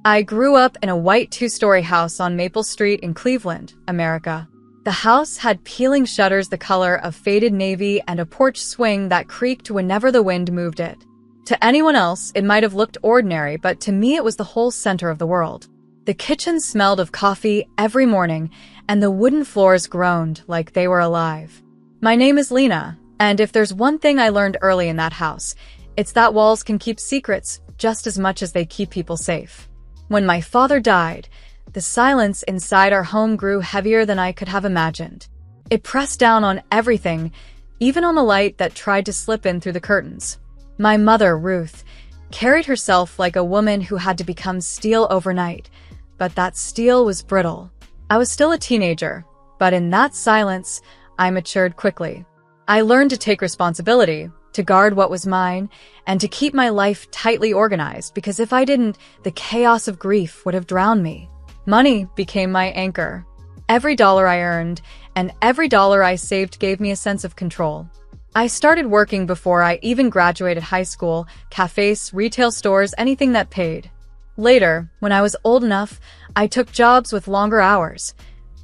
I grew up in a white two-story house on Maple Street in Cleveland, America. The house had peeling shutters the color of faded navy and a porch swing that creaked whenever the wind moved it. To anyone else, it might have looked ordinary, but to me it was the whole center of the world. The kitchen smelled of coffee every morning, and the wooden floors groaned like they were alive. My name is Lena, and if there's one thing I learned early in that house, it's that walls can keep secrets just as much as they keep people safe. When my father died, the silence inside our home grew heavier than I could have imagined. It pressed down on everything, even on the light that tried to slip in through the curtains. My mother, Ruth, carried herself like a woman who had to become steel overnight, but that steel was brittle. I was still a teenager, but in that silence, I matured quickly. I learned to take responsibility, to guard what was mine, and to keep my life tightly organized, because if I didn't, the chaos of grief would have drowned me. Money became my anchor. Every dollar I earned and every dollar I saved gave me a sense of control. I started working before I even graduated high school, cafes, retail stores, anything that paid. Later, when I was old enough, I took jobs with longer hours,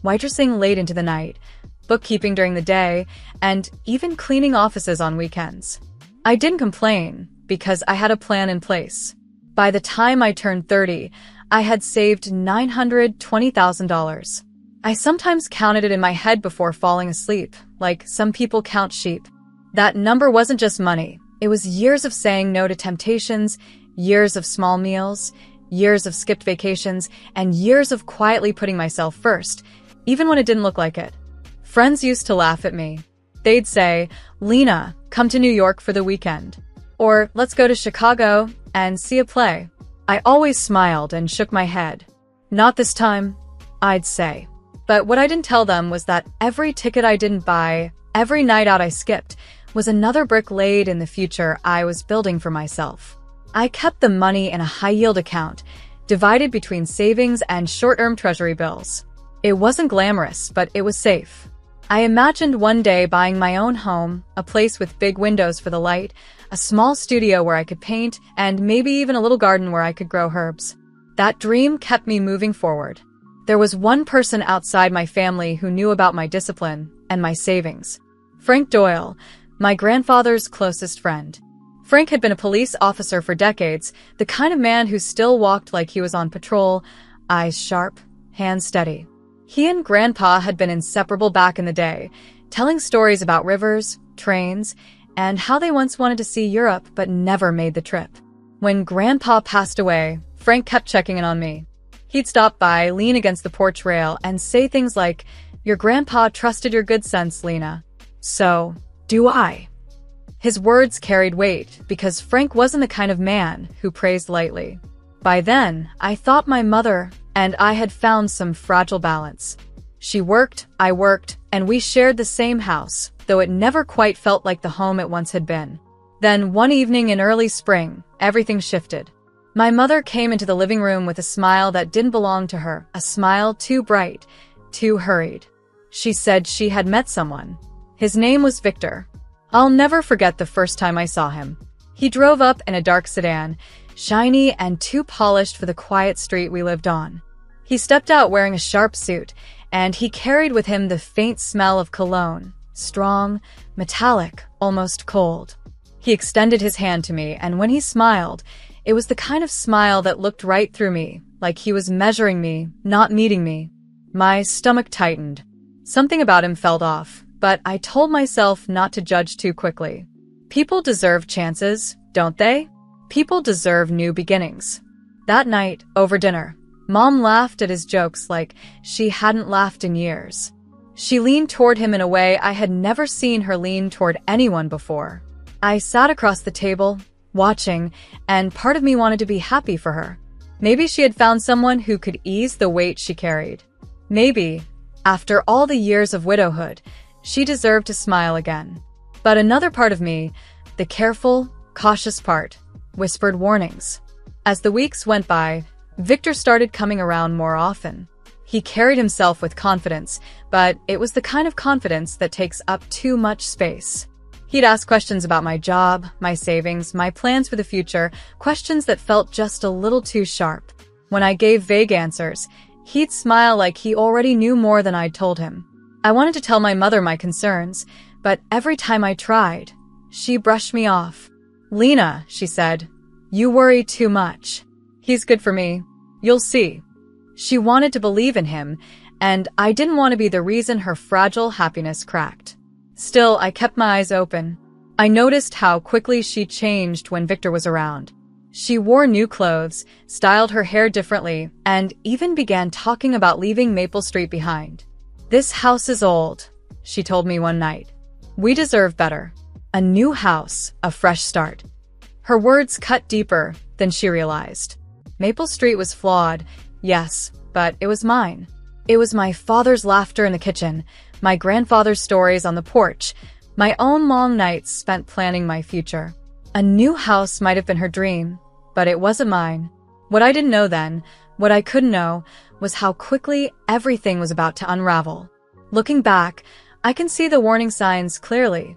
waitressing late into the night, bookkeeping during the day, and even cleaning offices on weekends. I didn't complain because I had a plan in place. By the time I turned 30, I had saved $920,000. I sometimes counted it in my head before falling asleep, like some people count sheep. That number wasn't just money. It was years of saying no to temptations, years of small meals, years of skipped vacations, and years of quietly putting myself first, even when it didn't look like it. Friends used to laugh at me. They'd say, "Lena, come to New York for the weekend." Or, "Let's go to Chicago and see a play." I always smiled and shook my head. "Not this time," I'd say. But what I didn't tell them was that every ticket I didn't buy, every night out I skipped, was another brick laid in the future I was building for myself. I kept the money in a high-yield account, divided between savings and short-term treasury bills. It wasn't glamorous, but it was safe. I imagined one day buying my own home, a place with big windows for the light, a small studio where I could paint, and maybe even a little garden where I could grow herbs. That dream kept me moving forward. There was one person outside my family who knew about my discipline and my savings. Frank Doyle, my grandfather's closest friend. Frank had been a police officer for decades, the kind of man who still walked like he was on patrol, eyes sharp, hands steady. He and Grandpa had been inseparable back in the day, telling stories about rivers, trains, and how they once wanted to see Europe but never made the trip. When Grandpa passed away, Frank kept checking in on me. He'd stop by, lean against the porch rail, and say things like, "Your grandpa trusted your good sense, Lena. So, do I." His words carried weight because Frank wasn't the kind of man who praised lightly. By then, I thought my mother and I had found some fragile balance. She worked, I worked, and we shared the same house, though it never quite felt like the home it once had been. Then, one evening in early spring, everything shifted. My mother came into the living room with a smile that didn't belong to her, a smile too bright, too hurried. She said she had met someone. His name was Victor. I'll never forget the first time I saw him. He drove up in a dark sedan, shiny and too polished for the quiet street we lived on. He stepped out wearing a sharp suit, and he carried with him the faint smell of cologne, strong, metallic, almost cold. He extended his hand to me, and when he smiled, it was the kind of smile that looked right through me, like he was measuring me, not meeting me. My stomach tightened. Something about him felt off, but I told myself not to judge too quickly. People deserve chances, don't they? People deserve new beginnings. That night, over dinner, Mom laughed at his jokes like she hadn't laughed in years. She leaned toward him in a way I had never seen her lean toward anyone before. I sat across the table, watching, and part of me wanted to be happy for her. Maybe she had found someone who could ease the weight she carried. Maybe, after all the years of widowhood, she deserved to smile again. But another part of me, the careful, cautious part, whispered warnings. As the weeks went by, Victor started coming around more often. He carried himself with confidence, but it was the kind of confidence that takes up too much space. He'd ask questions about my job, my savings, my plans for the future, questions that felt just a little too sharp. When I gave vague answers, he'd smile like he already knew more than I'd told him. I wanted to tell my mother my concerns, but every time I tried, she brushed me off. "Lena," she said, "you worry too much. He's good for me. You'll see." She wanted to believe in him, and I didn't want to be the reason her fragile happiness cracked. Still, I kept my eyes open. I noticed how quickly she changed when Victor was around. She wore new clothes, styled her hair differently, and even began talking about leaving Maple Street behind. "This house is old," she told me one night. "We deserve better. A new house, a fresh start." Her words cut deeper than she realized. Maple Street was flawed, yes, but it was mine. It was my father's laughter in the kitchen, my grandfather's stories on the porch, my own long nights spent planning my future. A new house might have been her dream, but it wasn't mine. What I didn't know then, what I couldn't know, was how quickly everything was about to unravel. Looking back, I can see the warning signs clearly.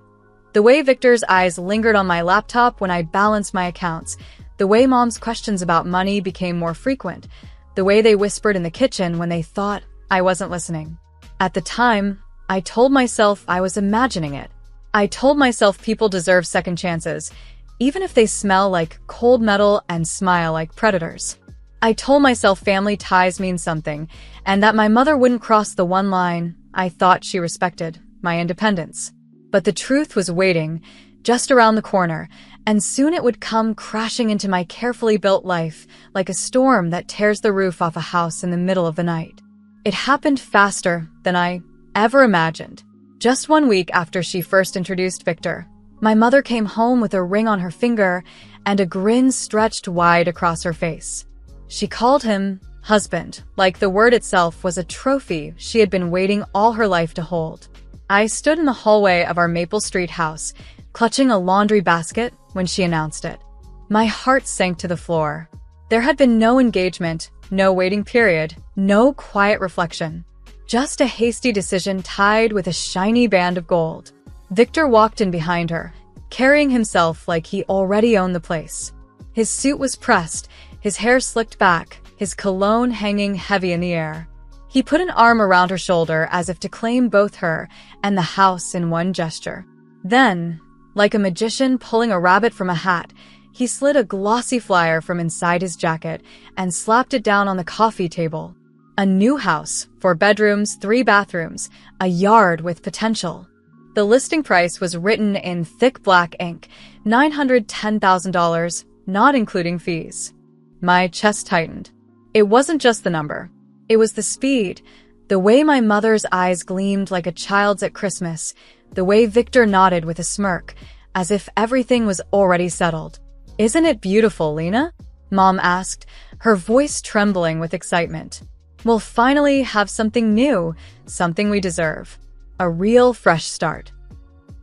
The way Victor's eyes lingered on my laptop when I balanced my accounts, the way Mom's questions about money became more frequent, the way they whispered in the kitchen when they thought I wasn't listening. At the time, I told myself I was imagining it. I told myself people deserve second chances, even if they smell like cold metal and smile like predators. I told myself family ties mean something, and that my mother wouldn't cross the one line I thought she respected, my independence. But the truth was waiting, just around the corner, and soon it would come crashing into my carefully built life, like a storm that tears the roof off a house in the middle of the night. It happened faster than I ever imagined. Just 1 week after she first introduced Victor, my mother came home with a ring on her finger and a grin stretched wide across her face. She called him husband, like the word itself was a trophy she had been waiting all her life to hold. I stood in the hallway of our Maple Street house, clutching a laundry basket when she announced it. My heart sank to the floor. There had been no engagement, no waiting period, no quiet reflection. Just a hasty decision tied with a shiny band of gold. Victor walked in behind her, carrying himself like he already owned the place. His suit was pressed, his hair slicked back, his cologne hanging heavy in the air. He put an arm around her shoulder as if to claim both her and the house in one gesture. Then, like a magician pulling a rabbit from a hat, he slid a glossy flyer from inside his jacket and slapped it down on the coffee table. A new house, 4 bedrooms, 3 bathrooms, a yard with potential. The listing price was written in thick black ink, $910,000, not including fees. My chest tightened. It wasn't just the number. It was the speed, the way my mother's eyes gleamed like a child's at Christmas, the way Victor nodded with a smirk, as if everything was already settled. "Isn't it beautiful, Lena?" Mom asked, her voice trembling with excitement. "We'll finally have something new, something we deserve. A real fresh start."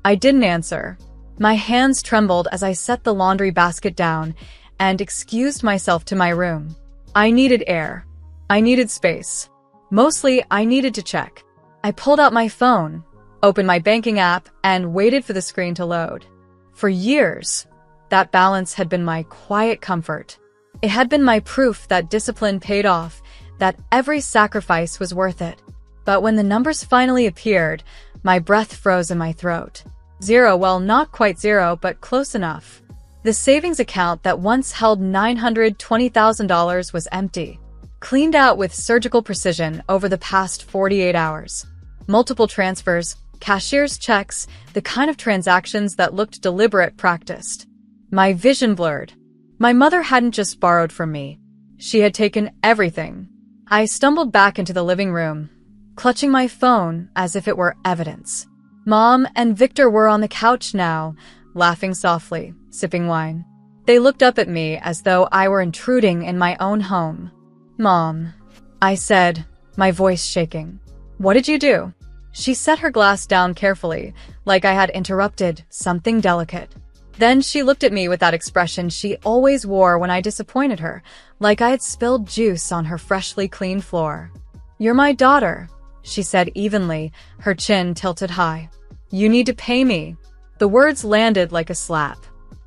I didn't answer. My hands trembled as I set the laundry basket down and excused myself to my room. I needed air. I needed space. Mostly, I needed to check. I pulled out my phone, opened my banking app, and waited for the screen to load. For years, that balance had been my quiet comfort. It had been my proof that discipline paid off, that every sacrifice was worth it. But when the numbers finally appeared, my breath froze in my throat. Zero, well, not quite zero, but close enough. The savings account that once held $920,000 was empty, cleaned out with surgical precision over the past 48 hours. Multiple transfers, cashier's checks, the kind of transactions that looked deliberate, practiced. My vision blurred. My mother hadn't just borrowed from me. She had taken everything. I stumbled back into the living room, clutching my phone as if it were evidence. Mom and Victor were on the couch now, laughing softly, sipping wine. They looked up at me as though I were intruding in my own home. "Mom," I said, my voice shaking. "What did you do?" She set her glass down carefully, like I had interrupted something delicate. Then she looked at me with that expression she always wore when I disappointed her, like I had spilled juice on her freshly cleaned floor. "You're my daughter," she said evenly, her chin tilted high. "You need to pay me." The words landed like a slap.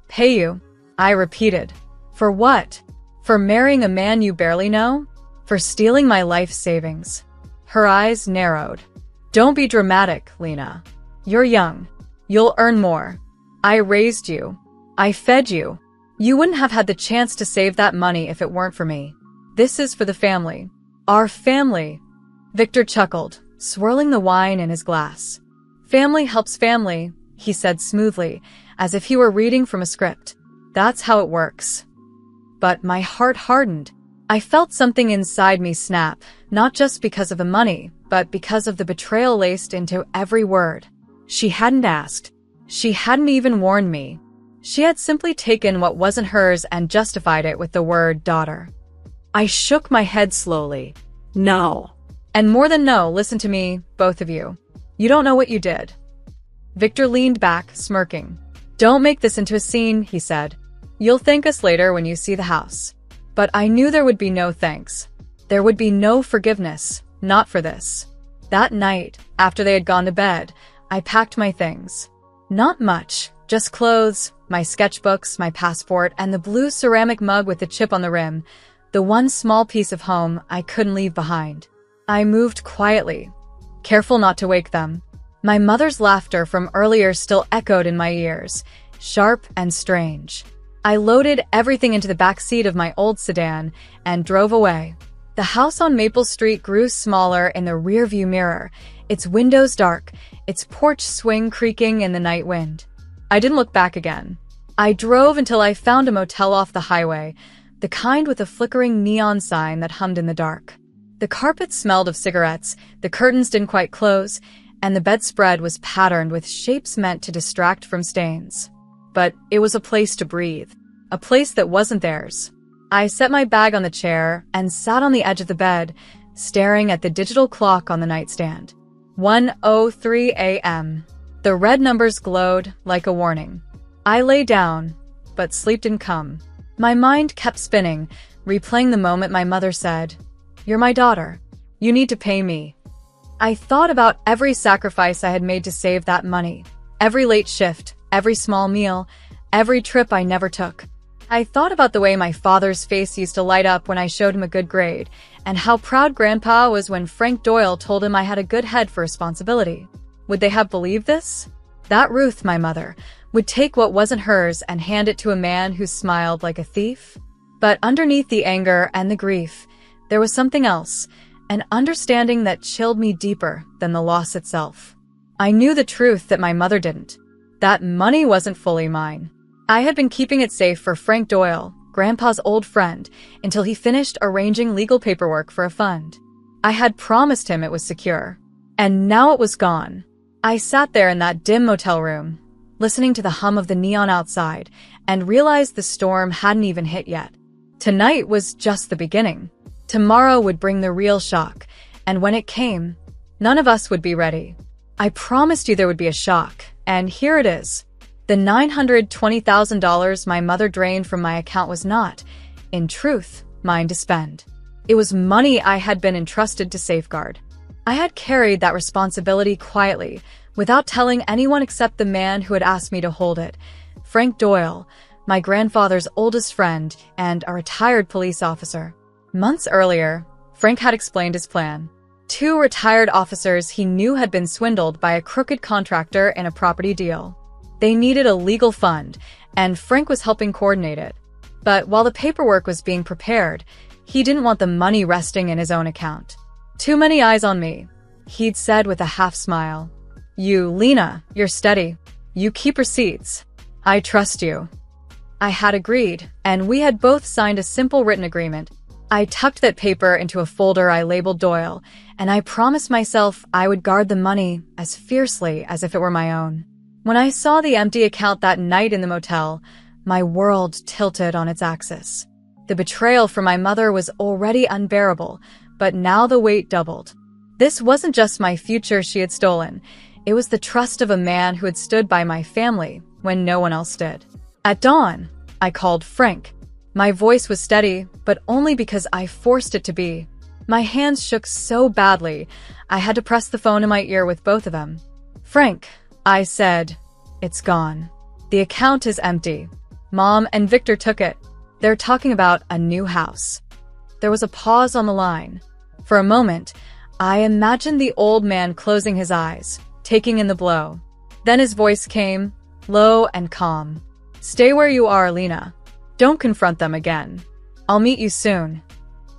"Pay you?" I repeated. "For what?" For marrying a man you barely know? For stealing my life savings? Her eyes narrowed. Don't be dramatic, Lena. You're young. You'll earn more. I raised you. I fed you. You wouldn't have had the chance to save that money if it weren't for me. This is for the family. Our family. Victor chuckled, swirling the wine in his glass. Family helps family, he said smoothly, as if he were reading from a script. That's how it works. But my heart hardened. I felt something inside me snap, not just because of the money, but because of the betrayal laced into every word. She hadn't asked. She hadn't even warned me. She had simply taken what wasn't hers and justified it with the word daughter. I shook my head slowly. No. And more than no, listen to me, both of you. You don't know what you did. Victor leaned back, smirking. Don't make this into a scene, he said. You'll thank us later when you see the house. But I knew there would be no thanks. There would be no forgiveness, not for this. That night, after they had gone to bed, I packed my things. Not much, just clothes, my sketchbooks, my passport, and the blue ceramic mug with the chip on the rim, the one small piece of home I couldn't leave behind. I moved quietly, careful not to wake them. My mother's laughter from earlier still echoed in my ears, sharp and strange. I loaded everything into the back seat of my old sedan and drove away. The house on Maple Street grew smaller in the rearview mirror, its windows dark, its porch swing creaking in the night wind. I didn't look back again. I drove until I found a motel off the highway, the kind with a flickering neon sign that hummed in the dark. The carpet smelled of cigarettes, the curtains didn't quite close, and the bedspread was patterned with shapes meant to distract from stains. But it was a place to breathe, a place that wasn't theirs. I set my bag on the chair and sat on the edge of the bed, staring at the digital clock on the nightstand. 1:03 a.m. The red numbers glowed like a warning. I lay down, but sleep didn't come. My mind kept spinning, replaying the moment my mother said, "You're my daughter. You need to pay me." I thought about every sacrifice I had made to save that money, every late shift, every small meal, every trip I never took. I thought about the way my father's face used to light up when I showed him a good grade, and how proud Grandpa was when Frank Doyle told him I had a good head for responsibility. Would they have believed this? That Ruth, my mother, would take what wasn't hers and hand it to a man who smiled like a thief? But underneath the anger and the grief, there was something else, an understanding that chilled me deeper than the loss itself. I knew the truth that my mother didn't. That money wasn't fully mine. I had been keeping it safe for Frank Doyle, Grandpa's old friend, until he finished arranging legal paperwork for a fund. I had promised him it was secure. And now it was gone. I sat there in that dim motel room, listening to the hum of the neon outside, and realized the storm hadn't even hit yet. Tonight was just the beginning. Tomorrow would bring the real shock, and when it came, none of us would be ready. I promised you there would be a shock, and here it is. The $920,000 my mother drained from my account was not, in truth, mine to spend. It was money I had been entrusted to safeguard. I had carried that responsibility quietly, without telling anyone except the man who had asked me to hold it, Frank Doyle, my grandfather's oldest friend and a retired police officer. Months earlier, Frank had explained his plan. 2 retired officers he knew had been swindled by a crooked contractor in a property deal. They needed a legal fund, and Frank was helping coordinate it. But while the paperwork was being prepared, he didn't want the money resting in his own account. "Too many eyes on me," he'd said with a half smile. Lena, you're steady. You keep receipts. I trust you." I had agreed, and we had both signed a simple written agreement. I tucked that paper into a folder I labeled Doyle, and I promised myself I would guard the money as fiercely as if it were my own. When I saw the empty account that night in the motel, my world tilted on its axis. The betrayal from my mother was already unbearable, but now the weight doubled. This wasn't just my future she had stolen. It was the trust of a man who had stood by my family when no one else did. At dawn, I called Frank. My voice was steady, but only because I forced it to be. My hands shook so badly, I had to press the phone in my ear with both of them. "Frank," I said, "it's gone. The account is empty. Mom and Victor took it. They're talking about a new house. There was a pause on the line. For a moment, I imagined the old man closing his eyes, taking in the blow. Then his voice came, low and calm. "Stay where you are, Lena. Don't confront them again. I'll meet you soon."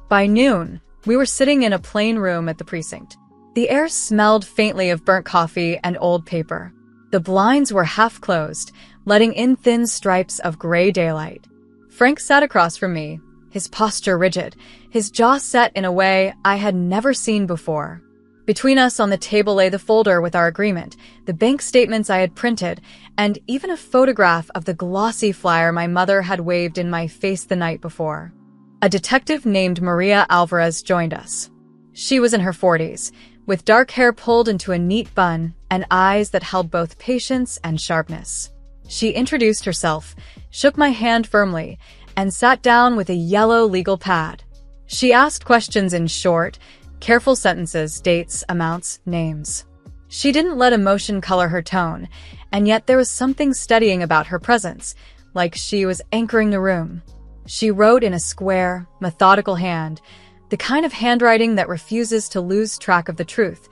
By noon, we were sitting in a plain room at the precinct. The air smelled faintly of burnt coffee and old paper. The blinds were half closed, letting in thin stripes of gray daylight. Frank sat across from me, his posture rigid, his jaw set in a way I had never seen before. Between us on the table lay the folder with our agreement, the bank statements I had printed, and even a photograph of the glossy flyer my mother had waved in my face the night before. A detective named Maria Alvarez joined us. She was in her 40s, with dark hair pulled into a neat bun and eyes that held both patience and sharpness. She introduced herself, shook my hand firmly, and sat down with a yellow legal pad. She asked questions in short, careful sentences, dates, amounts, names. She didn't let emotion color her tone, and yet there was something steadying about her presence, like she was anchoring the room. She wrote in a square, methodical hand, the kind of handwriting that refuses to lose track of the truth,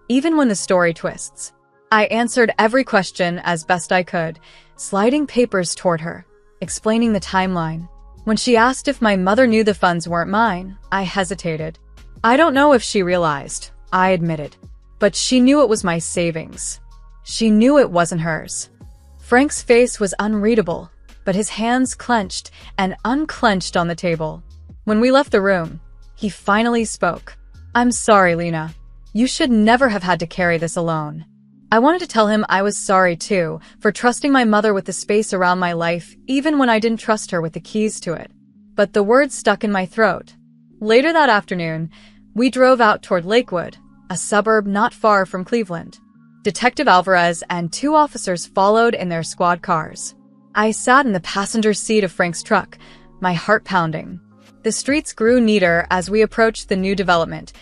even when the story twists. I answered every question as best I could, sliding papers toward her, explaining the timeline. When she asked if my mother knew the funds weren't mine, I hesitated. I don't know if she realized, I admitted. But she knew it was my savings. She knew it wasn't hers. Frank's face was unreadable, but his hands clenched and unclenched on the table. When we left the room, he finally spoke. "I'm sorry, Lena. You should never have had to carry this alone." I wanted to tell him I was sorry too, for trusting my mother with the space around my life, even when I didn't trust her with the keys to it. But the words stuck in my throat. Later that afternoon, we drove out toward Lakewood, a suburb not far from Cleveland. Detective Alvarez and 2 officers followed in their squad cars. I sat in the passenger seat of Frank's truck, my heart pounding. The streets grew neater as we approached the new development,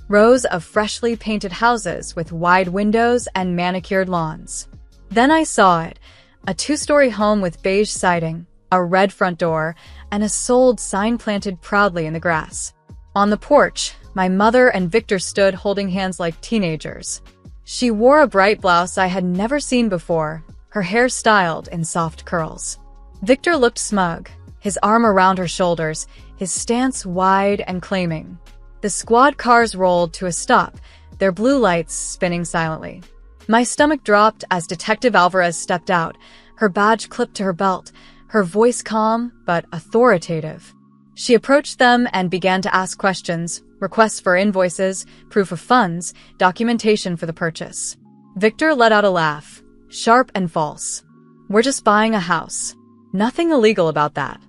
rows of freshly painted houses with wide windows and manicured lawns. Then I saw it, a 2-story home with beige siding, a red front door, and a sold sign planted proudly in the grass. On the porch, my mother and Victor stood holding hands like teenagers. She wore a bright blouse I had never seen before, her hair styled in soft curls. Victor looked smug, his arm around her shoulders, his stance wide and claiming. The squad cars rolled to a stop, their blue lights spinning silently. My stomach dropped as Detective Alvarez stepped out, her badge clipped to her belt, her voice calm but authoritative. She approached them and began to ask questions, requests for invoices, proof of funds, documentation for the purchase. Victor let out a laugh, sharp and false. "We're just buying a house. Nothing illegal about that."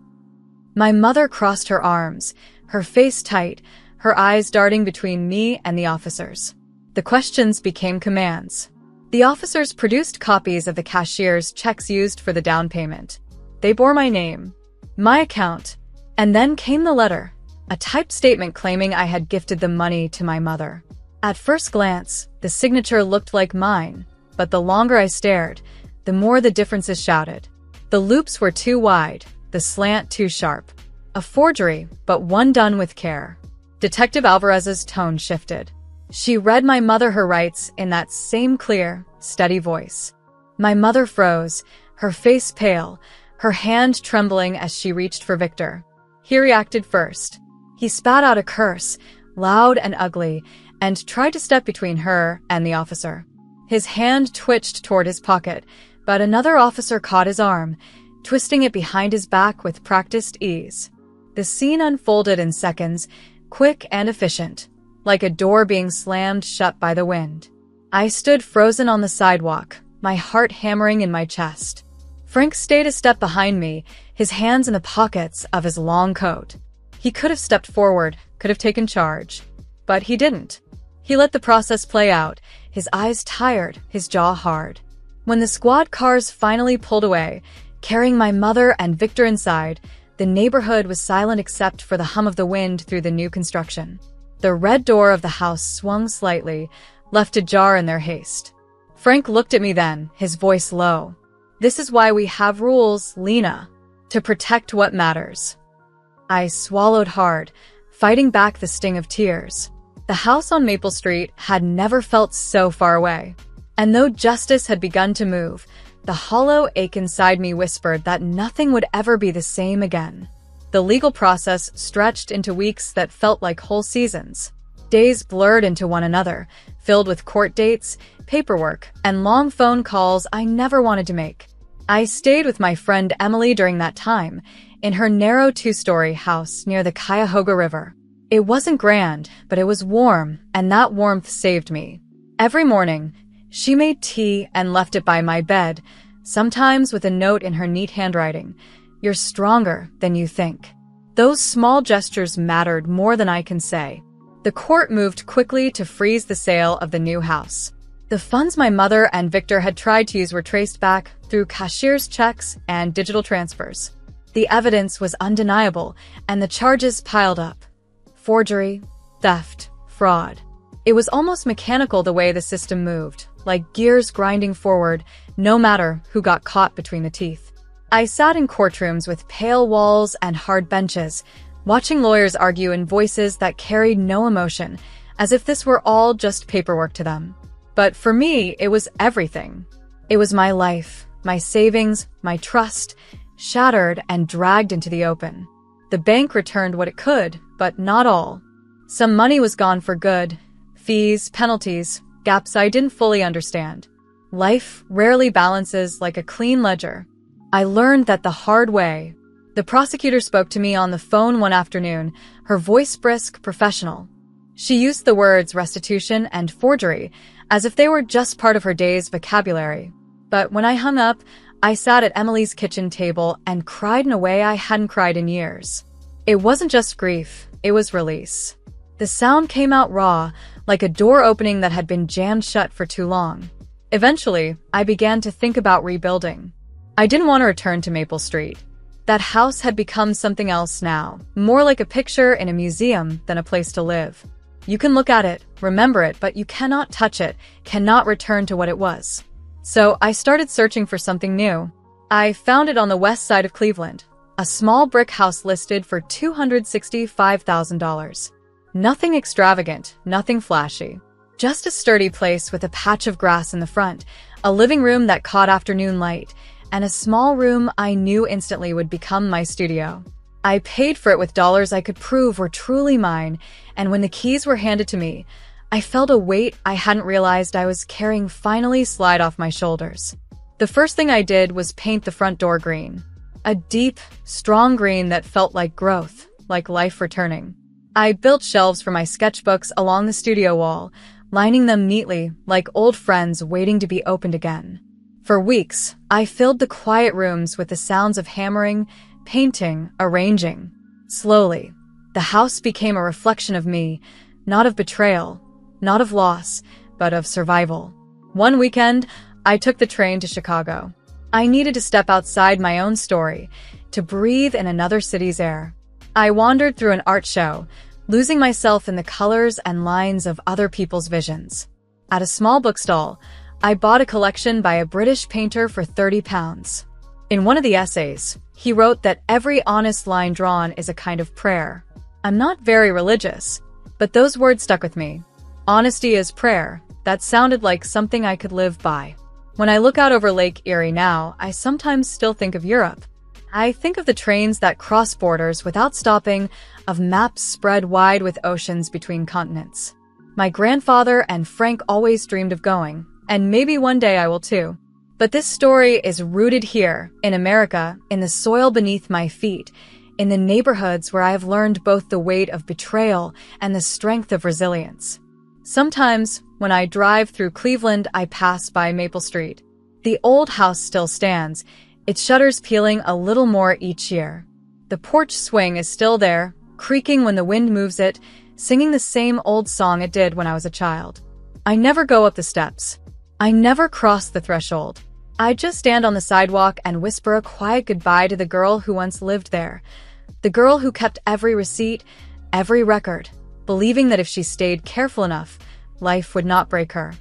My mother crossed her arms, her face tight, her eyes darting between me and the officers. The questions became commands. The officers produced copies of the cashier's checks used for the down payment. They bore my name, my account, and then came the letter, a typed statement claiming I had gifted the money to my mother. At first glance, the signature looked like mine, but the longer I stared, the more the differences shouted. The loops were too wide, the slant too sharp. A forgery, but one done with care. Detective Alvarez's tone shifted. She read my mother her rights in that same clear, steady voice. My mother froze, her face pale, her hand trembling as she reached for Victor. He reacted first. He spat out a curse, loud and ugly, and tried to step between her and the officer. His hand twitched toward his pocket, but another officer caught his arm, twisting it behind his back with practiced ease. The scene unfolded in seconds, quick and efficient, like a door being slammed shut by the wind. I stood frozen on the sidewalk, my heart hammering in my chest. Frank stayed a step behind me, his hands in the pockets of his long coat. He could have stepped forward, could have taken charge, but he didn't. He let the process play out, his eyes tired, his jaw hard. When the squad cars finally pulled away, carrying my mother and Victor inside, the neighborhood was silent except for the hum of the wind through the new construction. The red door of the house swung slightly, left ajar in their haste. Frank looked at me then, his voice low. "This is why we have rules, Lena. To protect what matters." I swallowed hard, fighting back the sting of tears. The house on Maple Street had never felt so far away. And though justice had begun to move, the hollow ache inside me whispered that nothing would ever be the same again. The legal process stretched into weeks that felt like whole seasons. Days blurred into one another, filled with court dates, paperwork, and long phone calls I never wanted to make. I stayed with my friend Emily during that time, in her narrow two-story house near the Cuyahoga River. It wasn't grand, but it was warm, and that warmth saved me. Every morning, she made tea and left it by my bed, sometimes with a note in her neat handwriting. "You're stronger than you think." Those small gestures mattered more than I can say. The court moved quickly to freeze the sale of the new house. The funds my mother and Victor had tried to use were traced back through cashier's checks and digital transfers. The evidence was undeniable, and the charges piled up. Forgery, theft, fraud. It was almost mechanical the way the system moved, like gears grinding forward, no matter who got caught between the teeth. I sat in courtrooms with pale walls and hard benches, watching lawyers argue in voices that carried no emotion, as if this were all just paperwork to them. But for me, it was everything. It was my life, my savings, my trust, shattered and dragged into the open. The bank returned what it could, but not all. Some money was gone for good. Fees, penalties, gaps I didn't fully understand. Life rarely balances like a clean ledger. I learned that the hard way. The prosecutor spoke to me on the phone one afternoon, her voice brisk, professional. She used the words restitution and forgery as if they were just part of her day's vocabulary. But when I hung up, I sat at Emily's kitchen table and cried in a way I hadn't cried in years. It wasn't just grief, it was release. The sound came out raw, like a door opening that had been jammed shut for too long. Eventually, I began to think about rebuilding. I didn't want to return to Maple Street. That house had become something else now, more like a picture in a museum than a place to live. You can look at it, remember it, but you cannot touch it, cannot return to what it was. So I started searching for something new. I found it on the west side of Cleveland, a small brick house listed for $265,000. Nothing extravagant, nothing flashy. Just a sturdy place with a patch of grass in the front, a living room that caught afternoon light, and a small room I knew instantly would become my studio. I paid for it with dollars I could prove were truly mine, and when the keys were handed to me, I felt a weight I hadn't realized I was carrying finally slide off my shoulders. The first thing I did was paint the front door green. A deep, strong green that felt like growth, like life returning. I built shelves for my sketchbooks along the studio wall, lining them neatly, like old friends waiting to be opened again. For weeks, I filled the quiet rooms with the sounds of hammering, painting, arranging. Slowly, the house became a reflection of me, not of betrayal, not of loss, but of survival. One weekend, I took the train to Chicago. I needed to step outside my own story, to breathe in another city's air. I wandered through an art show, losing myself in the colors and lines of other people's visions. At a small bookstall, I bought a collection by a British painter for £30. In one of the essays, he wrote that every honest line drawn is a kind of prayer. I'm not very religious, but those words stuck with me. Honesty is prayer. That sounded like something I could live by. When I look out over Lake Erie now, I sometimes still think of Europe. I think of the trains that cross borders without stopping, of maps spread wide with oceans between continents. My grandfather and Frank always dreamed of going, and maybe one day I will too. But this story is rooted here, in America, in the soil beneath my feet, in the neighborhoods where I have learned both the weight of betrayal and the strength of resilience. Sometimes, when I drive through Cleveland, I pass by Maple Street. The old house still stands, its shutters peeling a little more each year. The porch swing is still there, creaking when the wind moves it, singing the same old song it did when I was a child. I never go up the steps. I never cross the threshold. I just stand on the sidewalk and whisper a quiet goodbye to the girl who once lived there. The girl who kept every receipt, every record, believing that if she stayed careful enough, life would not break her.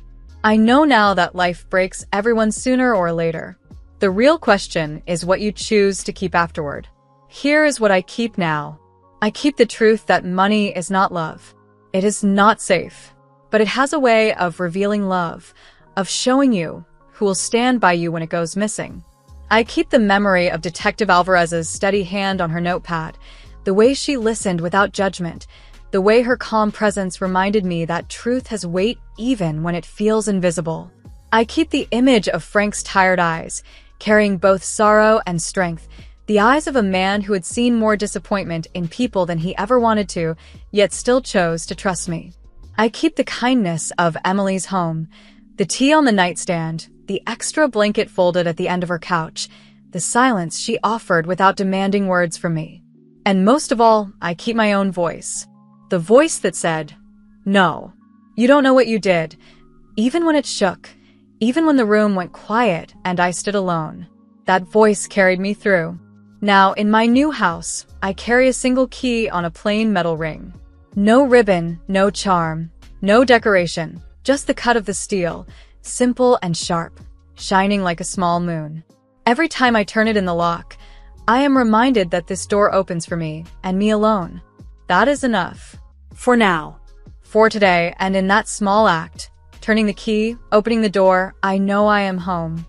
I know now that life breaks everyone sooner or later. The real question is what you choose to keep afterward. Here is what I keep now. I keep the truth that money is not love. It is not safe, but it has a way of revealing love, of showing you who will stand by you when it goes missing. I keep the memory of Detective Alvarez's steady hand on her notepad, the way she listened without judgment, the way her calm presence reminded me that truth has weight even when it feels invisible. I keep the image of Frank's tired eyes, carrying both sorrow and strength, the eyes of a man who had seen more disappointment in people than he ever wanted to, yet still chose to trust me. I keep the kindness of Emily's home, the tea on the nightstand, the extra blanket folded at the end of her couch, the silence she offered without demanding words from me. And most of all, I keep my own voice. The voice that said, "No, you don't know what you did," even when it shook, even when the room went quiet and I stood alone. That voice carried me through. Now, in my new house, I carry a single key on a plain metal ring. No ribbon, no charm, no decoration, just the cut of the steel, simple and sharp, shining like a small moon. Every time I turn it in the lock, I am reminded that this door opens for me, and me alone. That is enough. For now. For today, and in that small act, turning the key, opening the door, I know I am home.